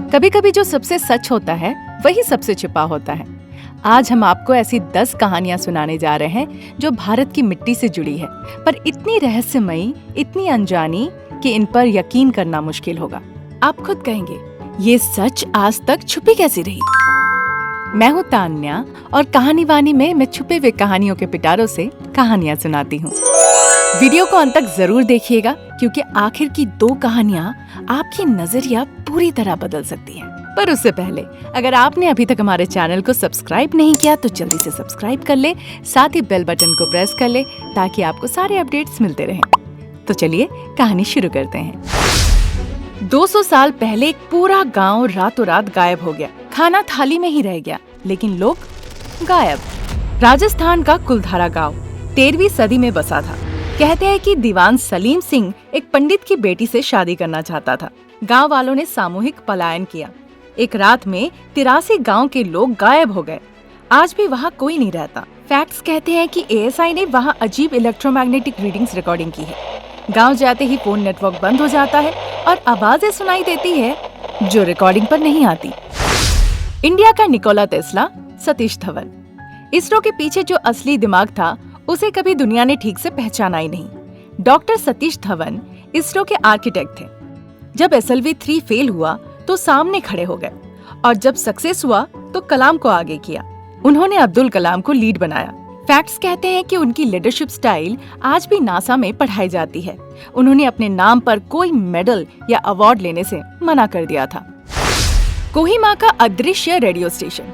कभी कभी जो सबसे सच होता है वही सबसे छिपा होता है। आज हम आपको ऐसी 10 कहानियां सुनाने जा रहे हैं जो भारत की मिट्टी से जुड़ी है, पर इतनी रहस्यमयी, इतनी अनजानी कि इन पर यकीन करना मुश्किल होगा। आप खुद कहेंगे, ये सच आज तक छुपी कैसी रही। मैं हूँ तान्या और कहानी वानी में मैं छुपे हुए कहानियों के पिटारों से कहानियां सुनाती हूँ। वीडियो को अंत तक जरूर देखिएगा, क्योंकि आखिर की 2 कहानियां आपकी नजरिया पूरी तरह बदल सकती हैं। पर उससे पहले अगर आपने अभी तक हमारे चैनल को सब्सक्राइब नहीं किया तो जल्दी से सब्सक्राइब कर ले, साथ ही बेल बटन को प्रेस कर ले ताकि आपको सारे अपडेट्स मिलते रहें। तो चलिए कहानी शुरू करते हैं। 200 साल पहले एक पूरा गांव रातों रात गायब हो गया। खाना थाली में ही रह गया, लेकिन लोग गायब। राजस्थान का कुलधारा गांव 13वीं सदी में बसा था। कहते हैं कि दीवान सलीम सिंह एक पंडित की बेटी से शादी करना चाहता था। गांव वालों ने सामूहिक पलायन किया। एक रात में 83 गांव के लोग गायब हो गए। आज भी वहां कोई नहीं रहता। फैक्ट्स कहते हैं कि एएसआई ने वहां अजीब इलेक्ट्रोमैग्नेटिक रीडिंग्स रिकॉर्डिंग की है। गांव जाते ही फोन नेटवर्क बंद हो जाता है और आवाजें सुनाई देती है जो रिकॉर्डिंग पर नहीं आती। इंडिया का निकोला टेस्ला, सतीश धवन। इसरो के पीछे जो असली दिमाग था उसे कभी दुनिया ने ठीक से पहचाना ही नहीं। डॉक्टर सतीश धवन इसरो के आर्किटेक्ट थे। जब SLV-3 फेल हुआ तो सामने खड़े हो गए, और जब सक्सेस हुआ तो कलाम को आगे किया। उन्होंने अब्दुल कलाम को लीड बनाया। फैक्ट्स कहते हैं कि उनकी लीडरशिप स्टाइल आज भी नासा में पढ़ाई जाती है। उन्होंने अपने नाम पर कोई मेडल या अवार्ड लेने से मना कर दिया था। कोहिमा का अदृश्य रेडियो स्टेशन।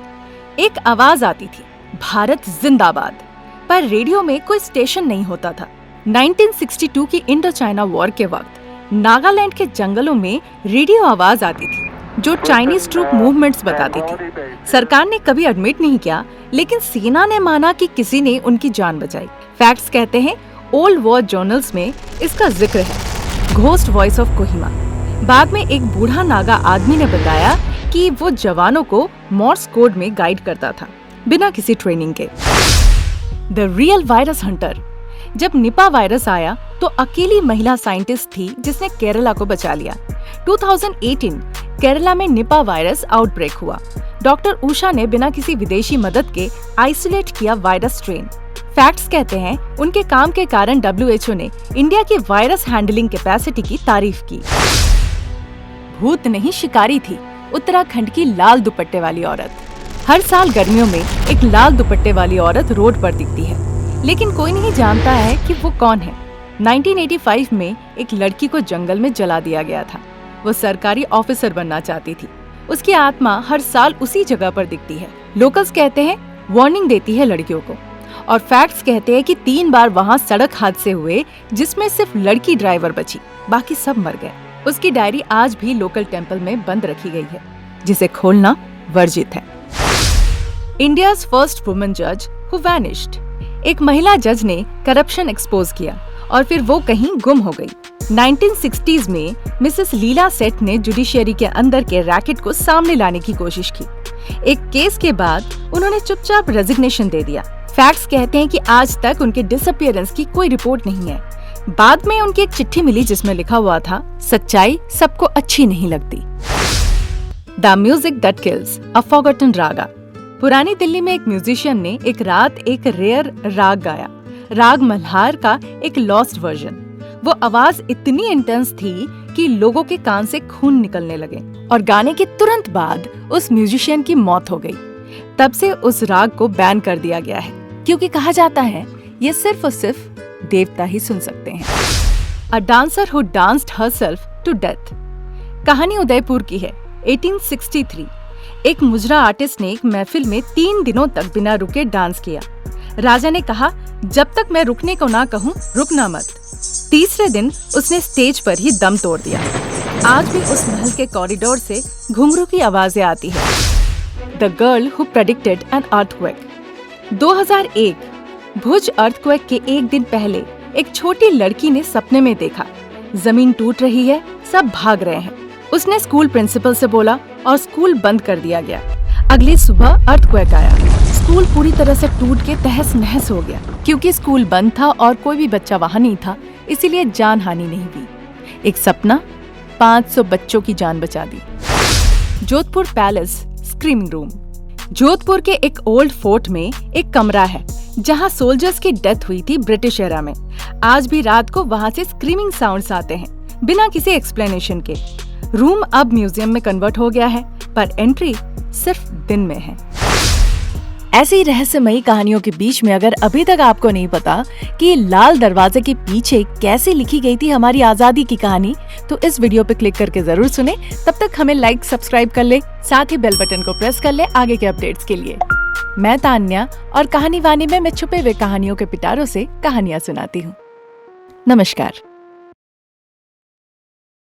एक आवाज आती थी, भारत जिंदाबाद, पर रेडियो में कोई स्टेशन नहीं होता था। 1962 की इंडो चाइना वॉर के वक्त नागालैंड के जंगलों में रेडियो आवाज आती थी जो चाइनीज ट्रूप मूवमेंट्स बताती थी। सरकार ने कभी एडमिट नहीं किया, लेकिन सेना ने माना कि किसी ने उनकी जान बचाई। फैक्ट्स कहते हैं ओल्ड वॉर जर्नल्स में इसका जिक्र है। Ghost voice of Kohima. बाद में एक बूढ़ा नागा आदमी ने बताया कि वो जवानों को मोर्स कोड में गाइड करता था, बिना किसी ट्रेनिंग के। The real virus Hunter. जब निपा वायरस आया तो अकेली महिला साइंटिस्ट थी जिसने केरला को बचा लिया। 2018 केरला में निपा वायरस आउटब्रेक हुआ। डॉक्टर उषा ने बिना किसी विदेशी मदद के आइसोलेट किया वायरस स्ट्रेन। फैक्ट्स कहते हैं उनके काम के कारण WHO ने इंडिया की वायरस हैंडलिंग कैपेसिटी की तारीफ की। भूत नहीं, शिकारी थी उत्तराखंड की लाल दुपट्टे वाली औरत। हर साल गर्मियों में एक लाल दुपट्टे वाली औरत रोड पर दिखती है, लेकिन कोई नहीं जानता है कि वो कौन है। 1985 में एक लड़की को जंगल में जला दिया गया था। वो सरकारी ऑफिसर बनना चाहती थी। उसकी आत्मा हर साल उसी जगह पर दिखती है। लोकल्स कहते हैं वार्निंग देती है लड़कियों को, और फैक्ट्स कहते हैं कि 3 बार वहाँ सड़क हादसे हुए जिसमें सिर्फ लड़की ड्राइवर बची, बाकी सब मर गए। उसकी डायरी आज भी लोकल टेम्पल में बंद रखी गई है, जिसे खोलना वर्जित है। इंडियाज फर्स्ट वुमेन जज हु वैनिश्ड। एक महिला जज ने करप्शन एक्सपोज किया और फिर वो कहीं गुम हो गई। 1960s में मिसेस लीला सेठ ने जुडिशियरी के अंदर के रैकेट को सामने लाने की कोशिश की। एक केस के बाद उन्होंने चुपचाप रेजिग्नेशन दे दिया। फैक्ट्स कहते हैं कि आज तक उनके डिसअपीयरेंस की कोई रिपोर्ट नहीं है। बाद में उनकी एक चिट्ठी मिली जिसमें लिखा हुआ था, सच्चाई सबको अच्छी नहीं लगती। The music that kills, a forgotten raga. पुरानी दिल्ली में एक म्यूजिशियन ने एक रात एक रेयर राग गाया, राग मल्हार का एक लॉस्ट वर्जन। वो आवाज इतनी इंटेंस थी कि लोगों के कान से खून निकलने लगे, और गाने के तुरंत बाद उस म्यूजिशियन की मौत हो गई। तब से उस राग को बैन कर दिया गया है, क्योंकि कहा जाता है ये सिर्फ और सिर्फ देवता ही सुन सकते हैं। A dancer who danced herself to death. कहानी उदयपुर की है। 1863 एक मुजरा आर्टिस्ट ने एक महफिल में 3 दिनों तक बिना रुके डांस किया। राजा ने कहा, जब तक मैं रुकने को ना कहूँ रुकना मत। तीसरे दिन उसने स्टेज पर ही दम तोड़ दिया। आज भी उस महल के कॉरिडोर से घुंघरू की आवाजें आती है। The girl who predicted an earthquake. 2001 Bhuj earthquake के एक दिन पहले एक छोटी लड़की ने सपने में देखा, जमीन टूट रही है, सब भाग रहे हैं। उसने स्कूल प्रिंसिपल से बोला और स्कूल बंद कर दिया गया। अगली सुबह अर्थक्वेक आया। स्कूल पूरी तरह से टूट के तहस नहस हो गया। क्योंकि स्कूल बंद था और कोई भी बच्चा वहाँ नहीं था, इसीलिए जान हानि नहीं हुई। एक सपना 500 बच्चों की जान बचा दी। Jodhpur palace screaming room. Jodhpur के एक ओल्ड फोर्ट में एक कमरा है जहां सोल्जर्स की डेथ हुई थी ब्रिटिश एरा में। आज भी रात को वहां से स्क्रीमिंग साउंड्स आते हैं बिना किसी एक्सप्लेनेशन के। रूम अब म्यूजियम में कन्वर्ट हो गया है, पर एंट्री सिर्फ दिन में है। ऐसी रहस्यमयी कहानियों के बीच में अगर अभी तक आपको नहीं पता कि लाल दरवाजे के पीछे कैसे लिखी गई थी हमारी आजादी की कहानी, तो इस वीडियो पे क्लिक करके जरूर सुने। तब तक हमें लाइक सब्सक्राइब कर ले, साथ ही बेल बटन को प्रेस कर ले आगे के अपडेट्स के लिए। मैं तान्या और कहानी वानी में मैं छुपे हुए कहानियों के पिटारों से कहानियां सुनाती हूँ। नमस्कार।